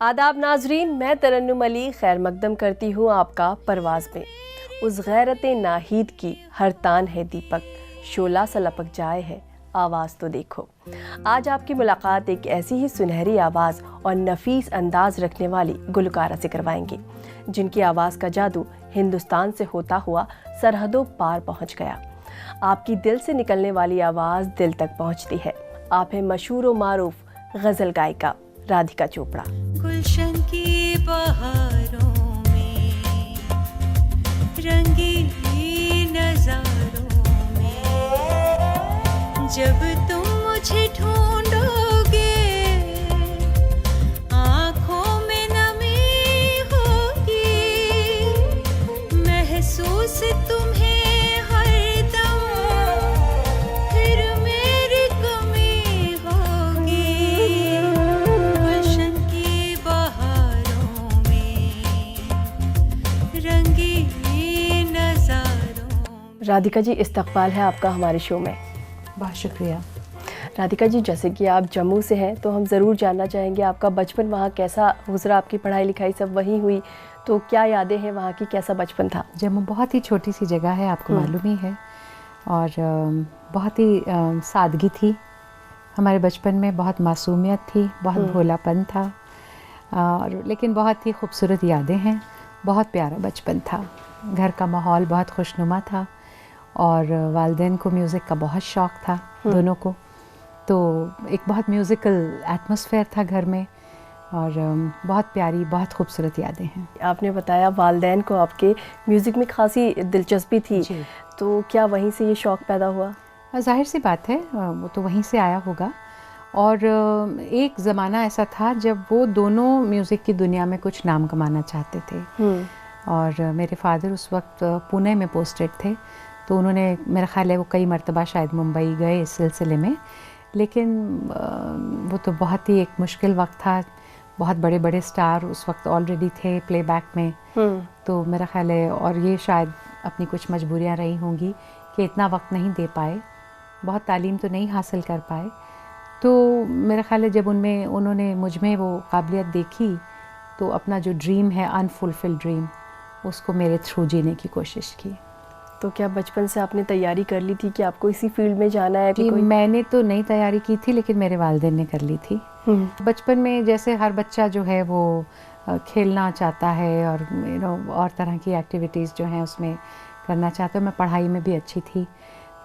आदाब नाजरीन, मैं तरन्नुम अली खैर मकदम करती हूँ आपका परवाज़ में। उस गैरत नाहीद की हर तान है दीपक, शोला सा लपक जाए है आवाज़ तो देखो। आज आपकी मुलाकात एक ऐसी ही सुनहरी आवाज़ और नफीस अंदाज रखने वाली गुलकारा से करवाएंगे, जिनकी आवाज़ का जादू हिंदुस्तान से होता हुआ सरहदों पार पहुँच गया। आपकी दिल से निकलने वाली आवाज़ दिल तक पहुँचती है। आप हैं मशहूर व मारूफ गज़ल गायिका राधिका चोपड़ा। गुलशन की बहारों में, रंगीली नज़ारों में, जब तुम मुझे ढूंढोगे आँखों में नमी होगी, महसूस तुम्हें राधिका जी, इस्तकबाल है आपका हमारे शो में। बहुत शुक्रिया। राधिका जी, जैसे कि आप जम्मू से हैं तो हम ज़रूर जानना चाहेंगे आपका बचपन वहाँ कैसा गुजरा, आपकी पढ़ाई लिखाई सब वहीं हुई, तो क्या यादें हैं वहाँ की, कैसा बचपन था? जम्मू बहुत ही छोटी सी जगह है, आपको मालूम ही है, और बहुत ही सादगी थी हमारे बचपन में, बहुत मासूमियत थी, बहुत भोलापन था, और लेकिन बहुत ही खूबसूरत यादें हैं। बहुत प्यारा बचपन था, घर का माहौल बहुत खुशनुमा था, और वालिदैन को म्यूज़िक का बहुत शौक़ था दोनों को, तो एक बहुत म्यूज़िकल एटमॉस्फेयर था घर में, और बहुत प्यारी बहुत खूबसूरत यादें हैं। आपने बताया वालिदैन को आपके म्यूज़िक में खासी दिलचस्पी थी, तो क्या वहीं से ये शौक़ पैदा हुआ? ज़ाहिर सी बात है, वो तो वहीं से आया होगा। और एक ज़माना ऐसा था जब वो दोनों म्यूज़िक की दुनिया में कुछ नाम कमाना चाहते थे, और मेरे फादर उस वक्त पुणे में पोस्टेड थे, तो उन्होंने, मेरा ख्याल है वो कई मरतबा शायद मुंबई गए इस सिलसिले में, लेकिन वो तो बहुत ही एक मुश्किल वक्त था। बहुत बड़े बड़े स्टार उस वक्त ऑलरेडी थे प्लेबैक में, तो मेरा ख्याल है, और ये शायद अपनी कुछ मजबूरियां रही होंगी कि इतना वक्त नहीं दे पाए, बहुत तालीम तो नहीं हासिल कर पाए, तो मेरा ख्याल है जब उन्होंने मुझ में वो काबिलियत देखी, तो अपना जो ड्रीम है, अनफुलफिल्ड ड्रीम, उसको मेरे थ्रू जीने की कोशिश की। तो क्या बचपन से आपने तैयारी कर ली थी कि आपको इसी फील्ड में जाना है? जी, मैंने तो नहीं तैयारी की थी, लेकिन मेरे वालिदैन ने कर ली थी। बचपन में जैसे हर बच्चा जो है वो खेलना चाहता है, और और तरह की एक्टिविटीज़ जो हैं उसमें करना चाहता है। मैं पढ़ाई में भी अच्छी थी,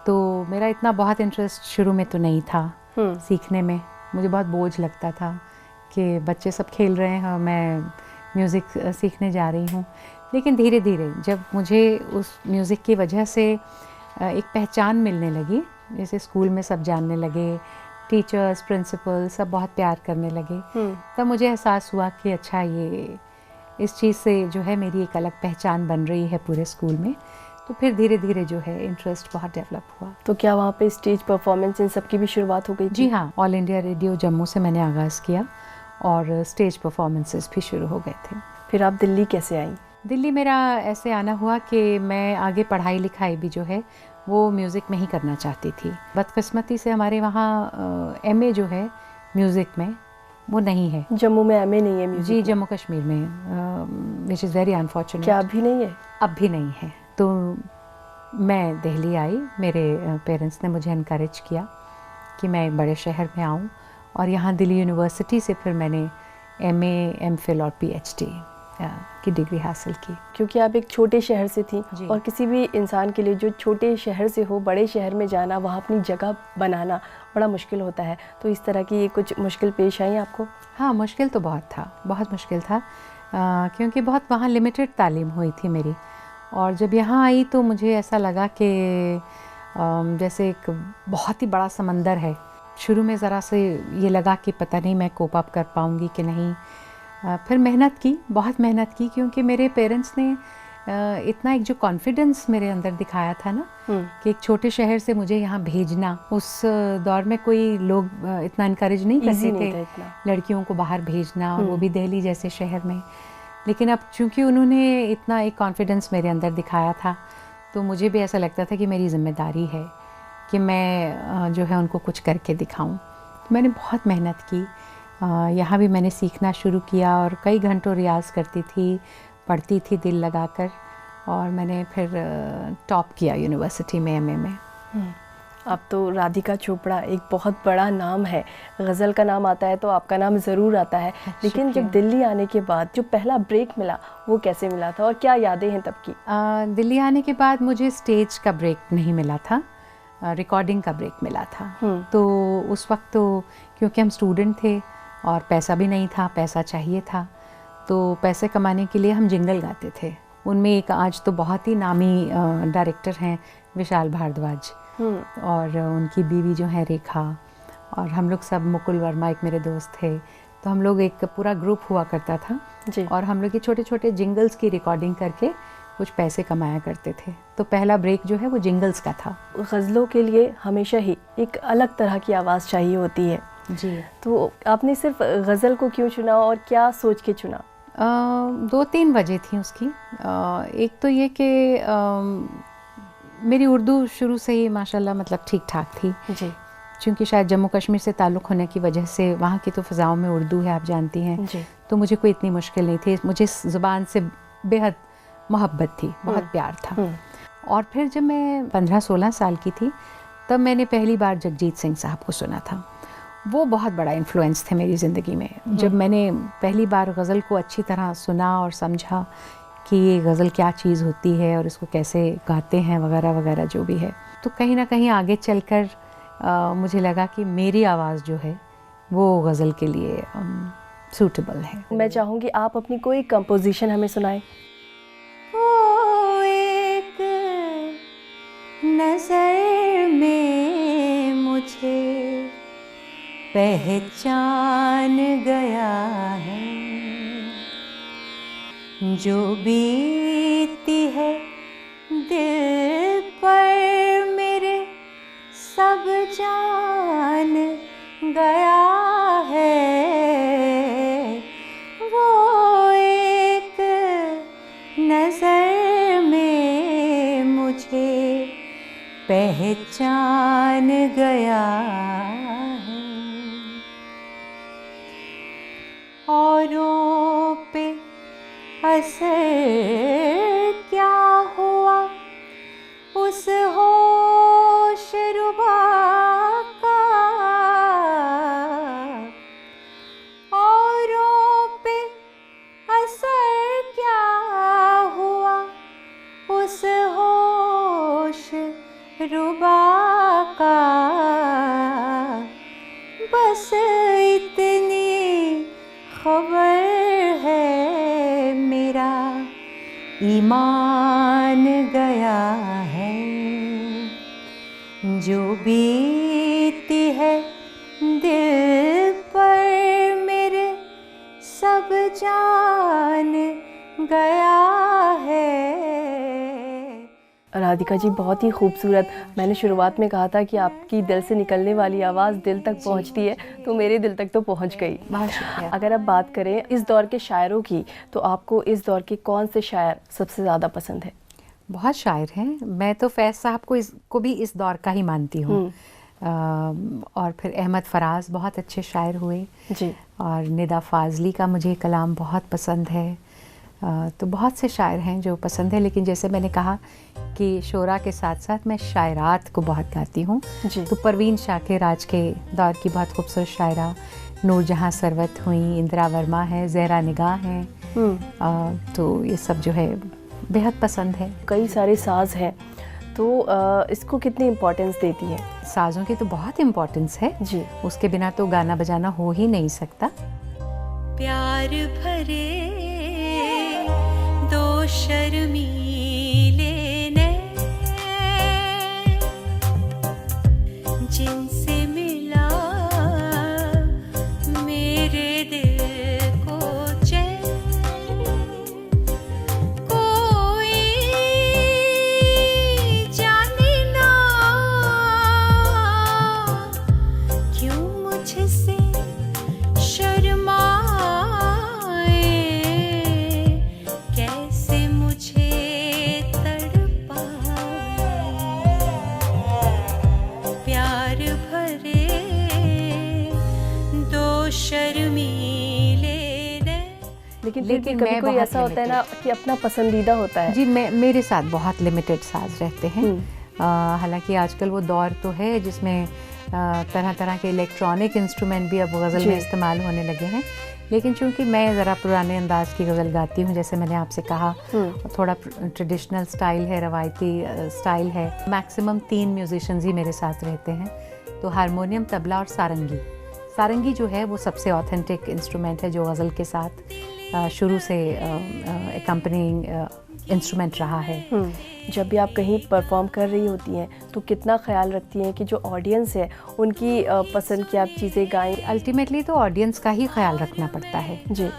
तो मेरा इतना बहुत इंटरेस्ट शुरू में तो नहीं था सीखने में। मुझे बहुत बोझ लगता था कि बच्चे सब खेल रहे हैं और मैं म्यूज़िक सीखने जा रही हूँ। लेकिन धीरे धीरे जब मुझे उस म्यूज़िक की वजह से एक पहचान मिलने लगी, जैसे स्कूल में सब जानने लगे, टीचर्स, प्रिंसिपल सब बहुत प्यार करने लगे, तब मुझे एहसास हुआ कि अच्छा, ये इस चीज़ से जो है मेरी एक अलग पहचान बन रही है पूरे स्कूल में। तो फिर धीरे धीरे जो है इंटरेस्ट बहुत डेवलप हुआ। तो क्या वहाँ पे स्टेज परफॉर्मेंस इन सब की भी शुरुआत हो गई थी? जी हाँ, ऑल इंडिया रेडियो जम्मू से मैंने आगाज़ किया, और स्टेज परफॉर्मेंसेस भी शुरू हो गए थे। फिर आप दिल्ली कैसे आई? दिल्ली मेरा ऐसे आना हुआ कि मैं आगे पढ़ाई लिखाई भी जो है वो म्यूज़िक में ही करना चाहती थी। बदकिस्मती से हमारे वहाँ एमए जो है म्यूज़िक में वो नहीं है। जम्मू में एमए नहीं है म्यूज़िक? जी, जम्मू कश्मीर में, विच इज़ वेरी अनफॉर्चुनेट। क्या अभी नहीं है? अब भी नहीं है। तो मैं दिल्ली आई, मेरे पेरेंट्स ने मुझे इनकरेज किया कि मैं बड़े शहर में आऊँ, और यहाँ दिल्ली यूनिवर्सिटी से फिर मैंने एमए, एमफिल और पीएचडी की डिग्री हासिल की। क्योंकि आप एक छोटे शहर से थी, और किसी भी इंसान के लिए जो छोटे शहर से हो बड़े शहर में जाना, वहाँ अपनी जगह बनाना बड़ा मुश्किल होता है, तो इस तरह की कुछ मुश्किल पेश आई आपको? हाँ, मुश्किल तो बहुत था, बहुत मुश्किल था, क्योंकि बहुत वहाँ लिमिटेड तालीम हुई थी मेरी, और जब यहाँ आई तो मुझे ऐसा लगा कि जैसे एक बहुत ही बड़ा समंदर है। शुरू में ज़रा से ये लगा कि पता नहीं मैं कोप अप कर पाऊँगी कि नहीं। फिर मेहनत की, बहुत मेहनत की, क्योंकि मेरे पेरेंट्स ने इतना एक जो कॉन्फिडेंस मेरे अंदर दिखाया था ना, कि एक छोटे शहर से मुझे यहाँ भेजना, उस दौर में कोई लोग इतना इनकरेज नहीं करते थे लड़कियों को बाहर भेजना, और वो भी दिल्ली जैसे शहर में। लेकिन अब चूँकि उन्होंने इतना एक कॉन्फिडेंस मेरे अंदर दिखाया था, तो मुझे भी ऐसा लगता था कि मेरी जिम्मेदारी है कि मैं जो है उनको कुछ करके दिखाऊं। तो मैंने बहुत मेहनत की, यहाँ भी मैंने सीखना शुरू किया और कई घंटों रियाज़ करती थी, पढ़ती थी दिल लगाकर, और मैंने फिर टॉप किया यूनिवर्सिटी में एमए में। अब तो राधिका चोपड़ा एक बहुत बड़ा नाम है, गज़ल का नाम आता है तो आपका नाम ज़रूर आता है, लेकिन जब दिल्ली आने के बाद जो पहला ब्रेक मिला वो कैसे मिला था और क्या यादें हैं तब की? दिल्ली आने के बाद मुझे स्टेज का ब्रेक नहीं मिला था, रिकॉर्डिंग का ब्रेक मिला था। तो उस वक्त तो क्योंकि हम स्टूडेंट थे और पैसा भी नहीं था, पैसा चाहिए था, तो पैसे कमाने के लिए हम जिंगल गाते थे। उनमें एक आज तो बहुत ही नामी डायरेक्टर हैं विशाल भारद्वाज, और उनकी बीवी जो है रेखा, और हम लोग सब, मुकुल वर्मा एक मेरे दोस्त थे, तो हम लोग एक पूरा ग्रुप हुआ करता था जी। और हम लोग ये छोटे छोटे जिंगल्स की रिकॉर्डिंग करके कुछ पैसे कमाया करते थे। तो पहला ब्रेक जो है वो जिंगल्स का था। गज़लों के लिए हमेशा ही एक अलग तरह की आवाज़ चाहिए होती है जी। तो आपने सिर्फ गज़ल को क्यों चुना और क्या सोच के चुना? 2-3 वजह थी उसकी। एक तो ये कि मेरी उर्दू शुरू से ही माशाल्लाह मतलब ठीक ठाक थी जी। क्योंकि शायद जम्मू कश्मीर से ताल्लुक़ होने की वजह से वहाँ की तो फ़िज़ाओं में उर्दू है, आप जानती हैं जी। तो मुझे कोई इतनी मुश्किल नहीं थी। मुझे इस ज़ुबान से बेहद मोहब्बत थी, बहुत प्यार था। और फिर जब मैं 15-16 साल की थी तब मैंने पहली बार जगजीत सिंह साहब को सुना था। वो बहुत बड़ा इन्फ्लुएंस थे मेरी ज़िंदगी में। जब मैंने पहली बार गज़ल को अच्छी तरह सुना और समझा कि ये गज़ल क्या चीज़ होती है और इसको कैसे गाते हैं वगैरह वगैरह जो भी है, तो कहीं ना कहीं आगे चलकर मुझे लगा कि मेरी आवाज़ जो है वो गज़ल के लिए सूटेबल है। मैं चाहूँगी आप अपनी कोई कंपोजिशन हमें सुनाएं। ओ एक नजर में मुझे पहचान गया है, जो बीती है दिल पर मेरे सब जान गया है। वो एक नजर में मुझे पहचान गया है। औरों पे असर क्या हुआ उस होश रुबा का, औरों पे असर क्या हुआ उस होश रुबा का, बस इतनी खबर है मेरा ईमान गया है, जो बीती है दिल पर मेरे सब जान गया है। राधिका जी बहुत ही खूबसूरत। मैंने शुरुआत में कहा था कि आपकी दिल से निकलने वाली आवाज़ दिल तक पहुंचती है, तो मेरे दिल तक तो पहुंच गई। बहुत शुक्रिया। अगर आप बात करें इस दौर के शायरों की, तो आपको इस दौर के कौन से शायर सबसे ज़्यादा पसंद है? बहुत शायर हैं। मैं तो फैज़ साहब को भी इस दौर का ही मानती हूँ। और फिर अहमद फराज बहुत अच्छे शायर हुए जी। और निदा फाजली का मुझे कलाम बहुत पसंद है। तो बहुत से शायर हैं जो पसंद है, लेकिन जैसे मैंने कहा कि शोरा के साथ साथ मैं शायरात को बहुत गाती हूँ। तो परवीन शाकिर आज के दौर की बहुत खूबसूरत शायरा, नूरजहाँ सरवत हुई, इंदिरा वर्मा है, ज़हरा निगाह हैं। तो ये सब जो है बेहद पसंद है। कई सारे साज हैं, तो इसको कितनी इम्पोर्टेंस देती है? साज़ों की तो बहुत इम्पोर्टेंस है जी। उसके बिना तो गाना बजाना हो ही नहीं सकता। प्यार भरे दो शर्मीले नैन, जिनसे मिला मेरे दिल को चैन, कोई जाने ना क्यों मुझसे शर्माए, कैसे मुझे लेकिन फिर भी लेकिन कभी मैं कोई बहुत ऐसा होता है ना कि अपना पसंदीदा होता है। जी, मेरे साथ बहुत लिमिटेड साज रहते हैं। हालांकि आजकल वो दौर तो है जिसमें तरह तरह के इलेक्ट्रॉनिक इंस्ट्रूमेंट भी अब गज़ल में इस्तेमाल होने लगे हैं, लेकिन चूंकि मैं ज़रा पुराने अंदाज की गज़ल गाती हूँ, जैसे मैंने आपसे कहा, थोड़ा ट्रेडिशनल स्टाइल है, रवायती स्टाइल है। मैक्सिमम 3 म्यूजिशियंस ही मेरे साथ रहते हैं, तो हारमोनियम, तबला और सारंगी। सारंगी जो है वो सबसे ऑथेंटिक इंस्ट्रूमेंट है जो गज़ल के साथ शुरू से एकम्पनिंग इंस्ट्रूमेंट रहा है। जब भी आप कहीं परफॉर्म कर रही होती हैं तो कितना ख्याल रखती हैं कि जो ऑडियंस है उनकी पसंद की आप चीज़ें गाएं? अल्टीमेटली तो ऑडियंस का ही ख्याल रखना पड़ता है जी।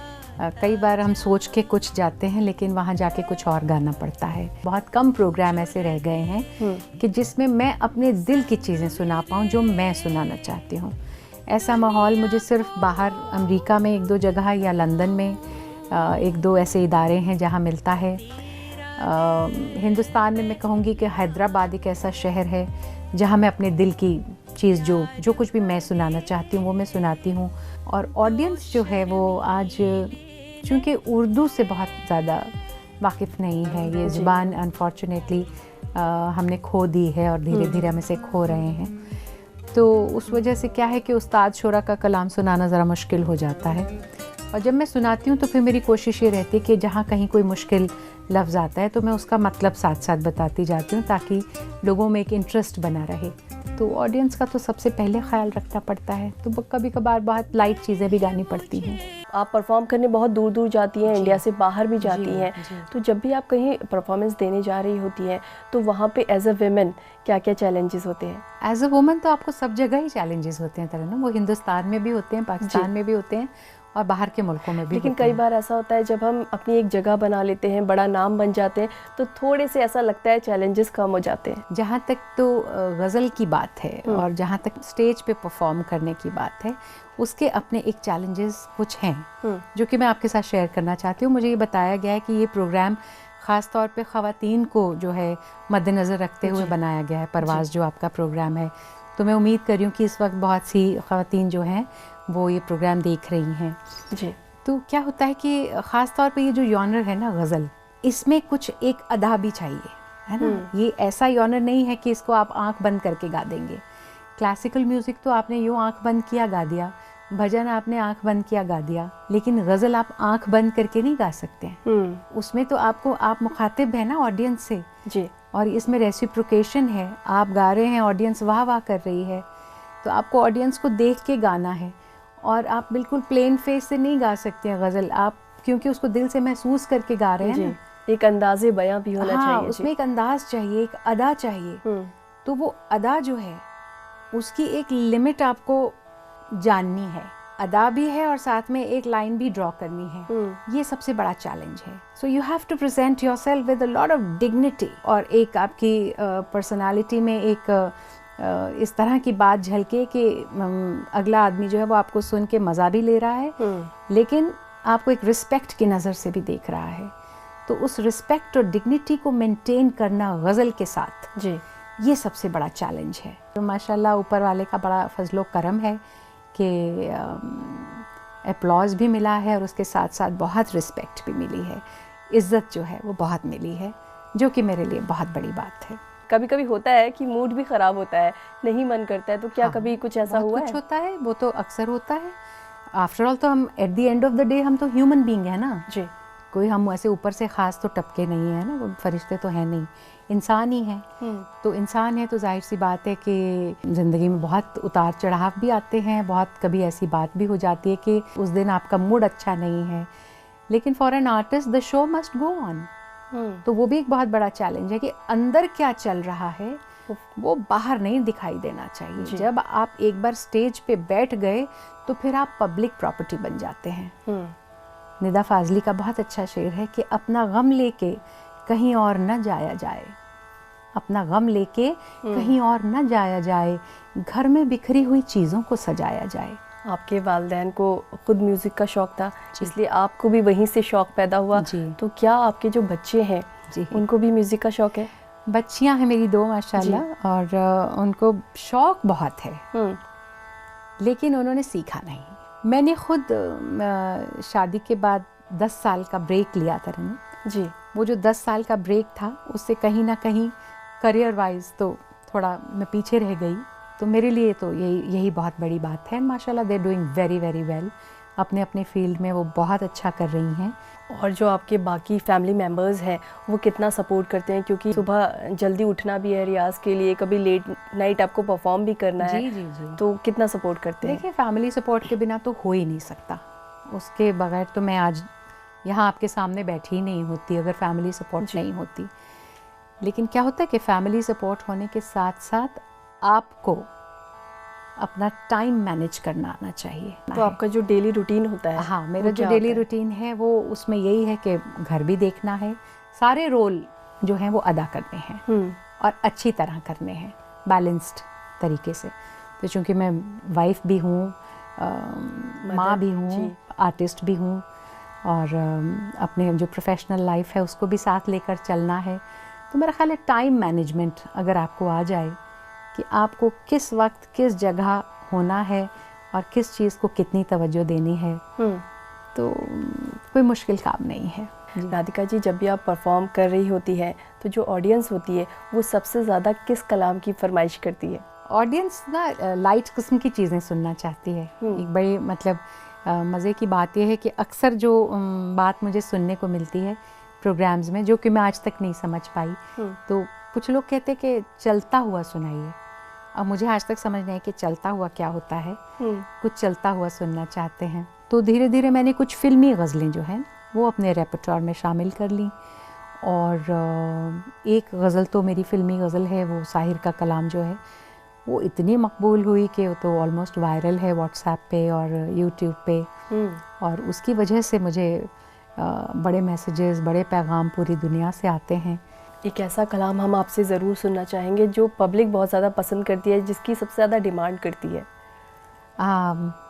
कई बार हम सोच के कुछ जाते हैं लेकिन वहाँ जाके कुछ और गाना पड़ता है। बहुत कम प्रोग्राम ऐसे रह गए हैं कि जिसमें मैं अपने दिल की चीज़ें सुना पाऊँ जो मैं सुनाना चाहती हूँ। ऐसा माहौल मुझे सिर्फ बाहर अमेरिका में 1-2 जगह या लंदन में 1-2 ऐसे इदारे हैं जहाँ मिलता है। हिंदुस्तान में मैं कहूँगी कि हैदराबाद एक ऐसा शहर है जहाँ मैं अपने दिल की चीज़ जो कुछ भी मैं सुनाना चाहती हूँ वो मैं सुनाती हूँ। और ऑडियंस जो है वो आज चूँकि उर्दू से बहुत ज़्यादा वाकिफ़ नहीं है, ये ज़ुबान अनफॉर्चुनेटली हमने खो दी है और धीरे धीरे हम इसे खो रहे हैं। तो उस वजह से क्या है कि उस्ताद शोरा का कलाम सुनाना ज़रा मुश्किल हो जाता है। और जब मैं सुनाती हूँ तो फिर मेरी कोशिश ये रहती है कि जहाँ कहीं कोई मुश्किल लफ्ज़ आता है तो मैं उसका मतलब साथ साथ बताती जाती हूँ ताकि लोगों में एक इंटरेस्ट बना रहे। तो ऑडियंस का तो सबसे पहले ख्याल रखना पड़ता है, तो कभी कभार बहुत लाइट चीज़ें भी गानी पड़ती हैं। आप परफॉर्म करने बहुत दूर दूर जाती हैं, इंडिया से बाहर भी जाती हैं, तो जब भी आप कहीं परफॉर्मेंस देने जा रही होती हैं तो वहाँ पे एज अ वुमेन क्या क्या चैलेंजेस होते हैं? एज अ वुमन तो आपको सब जगह ही चैलेंजेस होते हैं तरन्नुम, वो हिंदुस्तान में भी होते हैं, पाकिस्तान में भी होते हैं और बाहर के मुल्कों में भी। लेकिन कई बार ऐसा होता है जब हम अपनी एक जगह बना लेते हैं, बड़ा नाम बन जाते हैं, तो थोड़े से ऐसा लगता है चैलेंजेस कम हो जाते हैं। जहाँ तक तो गज़ल की बात है और जहाँ तक स्टेज पे परफॉर्म करने की बात है, उसके अपने एक चैलेंजेस कुछ हैं जो कि मैं आपके साथ शेयर करना चाहती हूँ। मुझे ये बताया गया है कि ये प्रोग्राम ख़ास तौर पे ख़वातीन को जो है मद्देनज़र रखते हुए बनाया गया है। परवाज़ जो आपका प्रोग्राम है, तो मैं उम्मीद कर रही हूँ कि इस वक्त बहुत सी ख़वातीन जो हैं वो ये प्रोग्राम देख रही हैं जी। तो क्या होता है कि ख़ास तौर पे ये जो जॉनर है ना गज़ल, इसमें कुछ एक अदा भी चाहिए, है ना। ये ऐसा जॉनर नहीं है कि इसको आप आंख बंद करके गा देंगे। क्लासिकल म्यूज़िक तो आपने यूँ आंख बंद किया गा दिया, भजन आपने आंख बंद किया गा दिया, लेकिन गज़ल आप आंख बंद करके नहीं गा सकते। उसमें तो आप मुखातिब है ना ऑडियंस से जी, और इसमें रेसिप्रोकेशन है, आप गा रहे हैं, ऑडियंस वाह वाह कर रही है, तो आपको ऑडियंस को देख के गाना है और आप बिल्कुल प्लेन फेस से नहीं गा सकते हैं गज़ल, आप क्योंकि उसको दिल से महसूस करके गा रहे हैं ना। एक अंदाज़े बयां भी होना चाहिए। उसमें एक अंदाज चाहिए, एक अदा चाहिए। तो वो अदा जो है उसकी एक लिमिट आपको जाननी है, अदा भी है और साथ में एक लाइन भी ड्रॉ करनी है। ये सबसे बड़ा चैलेंज है। So you have to present yourself with a lot of dignity और एक आपकी पर्सनालिटी में एक इस तरह की बात झलके कि अगला आदमी जो है वो आपको सुन के मज़ा भी ले रहा है लेकिन आपको एक रिस्पेक्ट की नज़र से भी देख रहा है। तो उस रिस्पेक्ट और डिग्निटी को मेंटेन करना गज़ल के साथ जी, ये सबसे बड़ा चैलेंज है। तो माशाल्लाह ऊपर वाले का बड़ा फजलो करम है कि एप्लॉज भी मिला है और उसके साथ साथ बहुत रिस्पेक्ट भी मिली है, इज़्ज़त जो है वो बहुत मिली है, जो कि मेरे लिए बहुत बड़ी बात है। कभी कभी होता है कि मूड भी ख़राब होता है, नहीं मन करता है, तो क्या कभी कुछ ऐसा हुआ है? कुछ होता है, वो तो अक्सर होता है। आफ्टर ऑल तो हम at the end of the day हम तो ह्यूमन बीइंग है ना जी, कोई हम ऐसे ऊपर से ख़ास तो टपके नहीं है ना, वो फरिश्ते तो हैं नहीं, इंसान ही हैं। तो इंसान है तो जाहिर सी बात है कि ज़िंदगी में बहुत उतार चढ़ाव भी आते हैं, बहुत कभी ऐसी बात भी हो जाती है कि उस दिन आपका मूड अच्छा नहीं है, लेकिन for an artist the show must go on. तो वो भी एक बहुत बड़ा चैलेंज है कि अंदर क्या चल रहा है वो बाहर नहीं दिखाई देना चाहिए। जब आप एक बार स्टेज पे बैठ गए तो फिर आप पब्लिक प्रॉपर्टी बन जाते हैं। निदा फाजली का बहुत अच्छा शेर है कि अपना गम लेके कहीं और न जाया जाए, अपना गम लेके कहीं और न जाया जाए, घर में बिखरी हुई चीज़ों को सजाया जाए। आपके वालिदैन को खुद म्यूज़िक का शौक़ था, इसलिए आपको भी वहीं से शौक़ पैदा हुआ। तो क्या आपके जो बच्चे हैं उनको भी म्यूज़िक का शौक़ है? बच्चियां हैं मेरी 2 माशाल्लाह, और उनको शौक़ बहुत है लेकिन उन्होंने सीखा नहीं। मैंने खुद शादी के बाद 10 साल का ब्रेक लिया था रनु, जी। वो जो 10 साल का ब्रेक था उससे कहीं ना कहीं करियर वाइज तो थोड़ा मैं पीछे रह गई। तो मेरे लिए तो यही बहुत बड़ी बात है। माशाल्लाह they doing very very well, अपने अपने फील्ड में वो बहुत अच्छा कर रही हैं। और जो आपके बाकी फैमिली मेम्बर्स हैं वो कितना सपोर्ट करते हैं, क्योंकि सुबह जल्दी उठना भी है रियाज़ के लिए, कभी लेट नाइट आपको परफॉर्म भी करना है। जी जी जी। तो कितना सपोर्ट करते हैं? देखिए, फैमिली सपोर्ट के बिना तो हो ही नहीं सकता, उसके बगैर तो मैं आज यहाँ आपके सामने बैठी ही नहीं होती अगर फैमिली सपोर्ट नहीं होती। लेकिन क्या होता है कि फैमिली सपोर्ट होने के साथ साथ आपको अपना टाइम मैनेज करना आना चाहिए। तो आपका जो डेली रूटीन होता है, हाँ, मेरा जो डेली रूटीन है वो उसमें यही है कि घर भी देखना है, सारे रोल जो हैं वो अदा करने हैं और अच्छी तरह करने हैं, बैलेंस्ड तरीके से। तो चूँकि मैं वाइफ भी हूँ, माँ भी हूँ, आर्टिस्ट भी हूँ, और अपने जो प्रोफेशनल लाइफ है उसको भी साथ लेकर चलना है। तो मेरा ख्याल है टाइम मैनेजमेंट अगर आपको आ जाए कि आपको किस वक्त किस जगह होना है और किस चीज़ को कितनी तवज्जो देनी है, तो कोई मुश्किल काम नहीं है। राधिका जी, जब भी आप परफॉर्म कर रही होती है तो जो ऑडियंस होती है वो सबसे ज़्यादा किस कलाम की फरमाइश करती है? ऑडियंस ना लाइट किस्म की चीज़ें सुनना चाहती है। एक बड़ी मतलब मज़े की बात यह है कि अक्सर जो बात मुझे सुनने को मिलती है प्रोग्राम्स में, जो कि मैं आज तक नहीं समझ पाई, तो कुछ लोग कहते हैं कि चलता हुआ सुनाइए। अब मुझे आज तक समझ नहीं है कि चलता हुआ क्या होता है। कुछ चलता हुआ सुनना चाहते हैं। तो धीरे धीरे मैंने कुछ फिल्मी गज़लें जो हैं वो अपने रेpertoire में शामिल कर ली। और एक गज़ल तो मेरी फिल्मी गज़ल है, वो साहिर का कलाम जो है वो इतनी मकबूल हुई कि वो तो ऑलमोस्ट वायरल है व्हाट्सएप पे और यूट्यूब पे। और उसकी वजह से मुझे बड़े मैसेजेस, बड़े पैगाम पूरी दुनिया से आते हैं। एक ऐसा कलाम हम आपसे ज़रूर सुनना चाहेंगे जो पब्लिक बहुत ज़्यादा पसंद करती है, जिसकी सबसे ज़्यादा डिमांड करती है।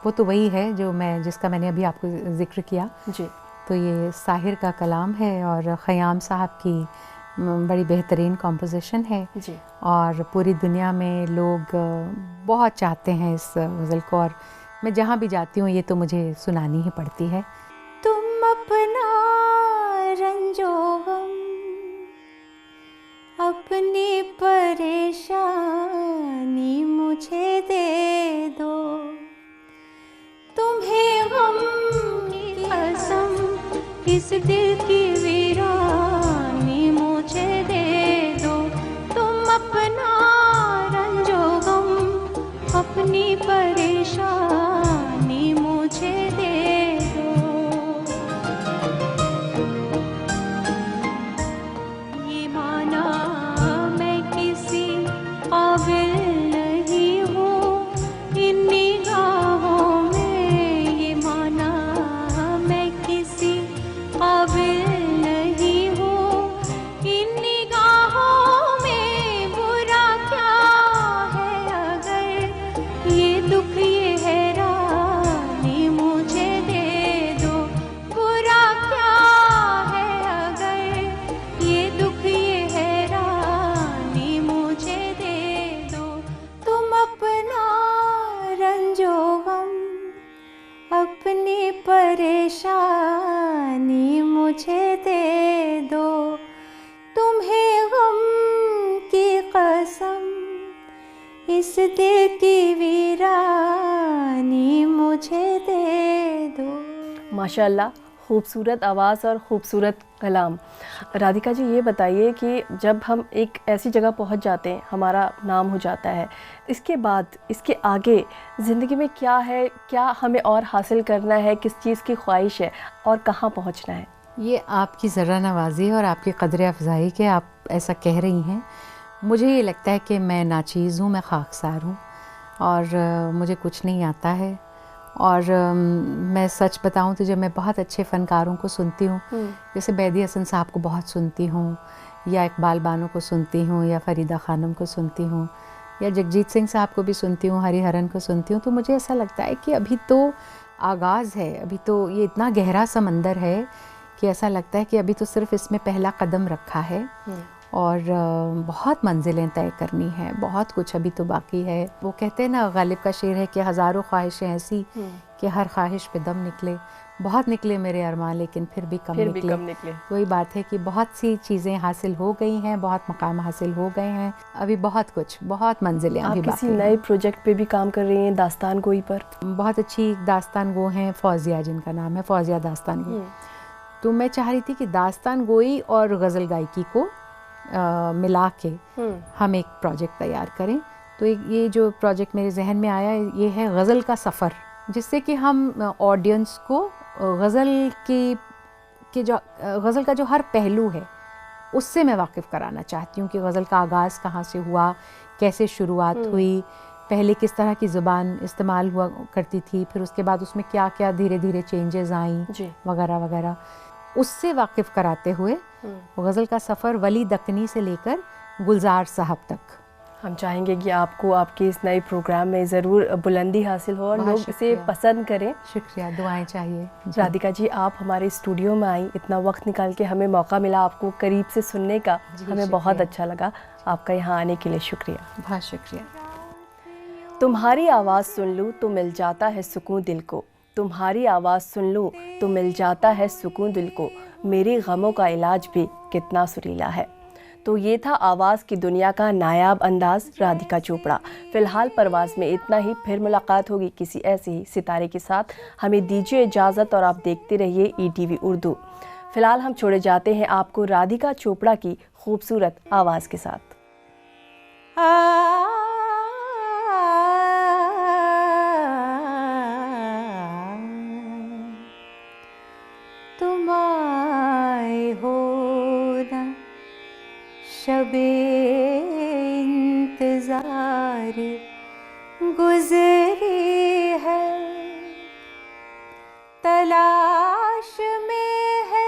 वो तो वही है जो जिसका मैंने अभी आपको जिक्र किया जी। तो ये साहिर का कलाम है और ख़याम साहब की बड़ी बेहतरीन कॉम्पोजिशन है जी। और पूरी दुनिया में लोग बहुत चाहते हैं इस गज़ल को, और मैं जहाँ भी जाती हूँ ये तो मुझे सुनानी ही पड़ती है। तुम अपना रंजो गम, अपनी परेशानी मुझे दे दो, तुम्हें गम की कसम इस दिल की वीरानी मुझे दे दो। तुम अपना रंजो गम, अपनी परेशानी मुझे दे दो। ये माना मैं किसी काबिल नहीं हूँ इन निगाहों में, ये माना मैं किसी काबिल नहीं हूँ इन निगाहों में। बुरा क्या है अगर ये दुख ये हैरानी मुझे दे दो। बुरा क्या है अगर ये दुख ये हैरानी मुझे दे दो। तुम अपना रंजो गम, अपनी परेशानी मुझे दे दो, तुम्हें गम की कसम इस दिल की वीरानी मुझे दे दो। माशाल्लाह, खूबसूरत आवाज़ और ख़ूबसूरत कलाम। राधिका जी, ये बताइए कि जब हम एक ऐसी जगह पहुंच जाते हैं, हमारा नाम हो जाता है, इसके बाद इसके आगे ज़िंदगी में क्या है, क्या हमें और हासिल करना है, किस चीज़ की ख्वाहिश है और कहाँ पहुंचना है? ये आपकी ज़रा नवाज़ी और आपकी कदर अफ़ज़ाई के आप ऐसा कह रही हैं। मुझे ये लगता है कि मैं नाचीज़ हूँ, मैं खाकसार हूँ और मुझे कुछ नहीं आता है। और मैं सच बताऊं तो जब मैं बहुत अच्छे फ़नकारों को सुनती हूँ, जैसे बैदी हसन साहब को बहुत सुनती हूँ, या इकबाल बानो को सुनती हूँ, या फरीदा खानम को सुनती हूँ, या जगजीत सिंह साहब को भी सुनती हूँ, हरिहरन को सुनती हूँ, तो मुझे ऐसा लगता है कि अभी तो आगाज़ है, अभी तो ये इतना गहरा समंदर है कि ऐसा लगता है कि अभी तो सिर्फ इसमें पहला कदम रखा है और बहुत मंजिलें तय करनी है, बहुत कुछ अभी तो बाकी है। वो कहते हैं ना, गालिब का शेर है कि हज़ारों ख्वाहिशें ऐसी कि हर ख्वाहिश पे दम निकले। बहुत निकले मेरे अरमान, लेकिन फिर भी कम फिर भी निकले। कम निकले। वही बात है कि बहुत सी चीज़ें हासिल हो गई हैं, बहुत मकाम हासिल हो गए हैं, अभी बहुत कुछ, बहुत मंजिलें आप अभी किसी बाकी नए हैं। प्रोजेक्ट पे भी काम कर रही हैं दास्तान गोई पर? बहुत अच्छी दास्तान गो हैं फौजिया, जिनका नाम है फौजिया दास्तान गो। तो मैं चाह रही थी कि दास्तान गोई और गज़ल गायकी को मिला के हम एक प्रोजेक्ट तैयार करें। तो ये जो प्रोजेक्ट मेरे जहन में आया ये है गज़ल का सफ़र, जिससे कि हम ऑडियंस को गज़ल की जो गज़ल का जो हर पहलू है उससे मैं वाकिफ़ कराना चाहती हूँ कि गज़ल का आगाज़ कहाँ से हुआ, कैसे शुरुआत हुई, पहले किस तरह की ज़ुबान इस्तेमाल हुआ करती थी, फिर उसके बाद उसमें क्या क्या धीरे धीरे चेंजेस आई वगैरह वगैरह, उससे वाकिफ़ कराते हुए गज़ल का सफ़र वली दक्कनी से लेकर गुलजार साहब तक। हम चाहेंगे कि आपको आपके इस नए प्रोग्राम में ज़रूर बुलंदी हासिल हो और लोग इसे पसंद करें। शुक्रिया, दुआएं चाहिए। राधिका जी, आप हमारे स्टूडियो में आई, इतना वक्त निकाल के हमें मौका मिला आपको करीब से सुनने का, हमें बहुत अच्छा लगा। आपका यहाँ आने के लिए शुक्रिया। बहुत शुक्रिया। तुम्हारी आवाज़ सुन लूँ तो मिल जाता है सुकून दिल को, तुम्हारी आवाज़ सुन लूँ तो मिल जाता है सुकून दिल को, मेरे गमों का इलाज भी कितना सुरीला है। तो ये था आवाज़ की दुनिया का नायाब अंदाज़ राधिका चोपड़ा। फ़िलहाल परवाज़ में इतना ही, फिर मुलाकात होगी किसी ऐसे ही सितारे के साथ। हमें दीजिए इजाज़त और आप देखते रहिए ETV उर्दू। फ़िलहाल हम छोड़े जाते हैं आपको राधिका चोपड़ा की खूबसूरत आवाज़ के साथ। तुम आए हो ना शबे इंतजार गुजरी है, तलाश में है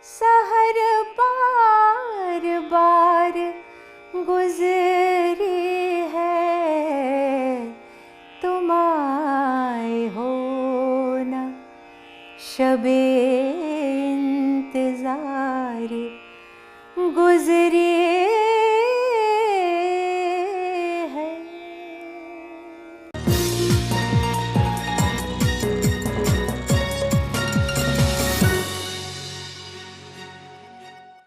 सहर बार बार गुजरी है। तुम आए हो ना शबे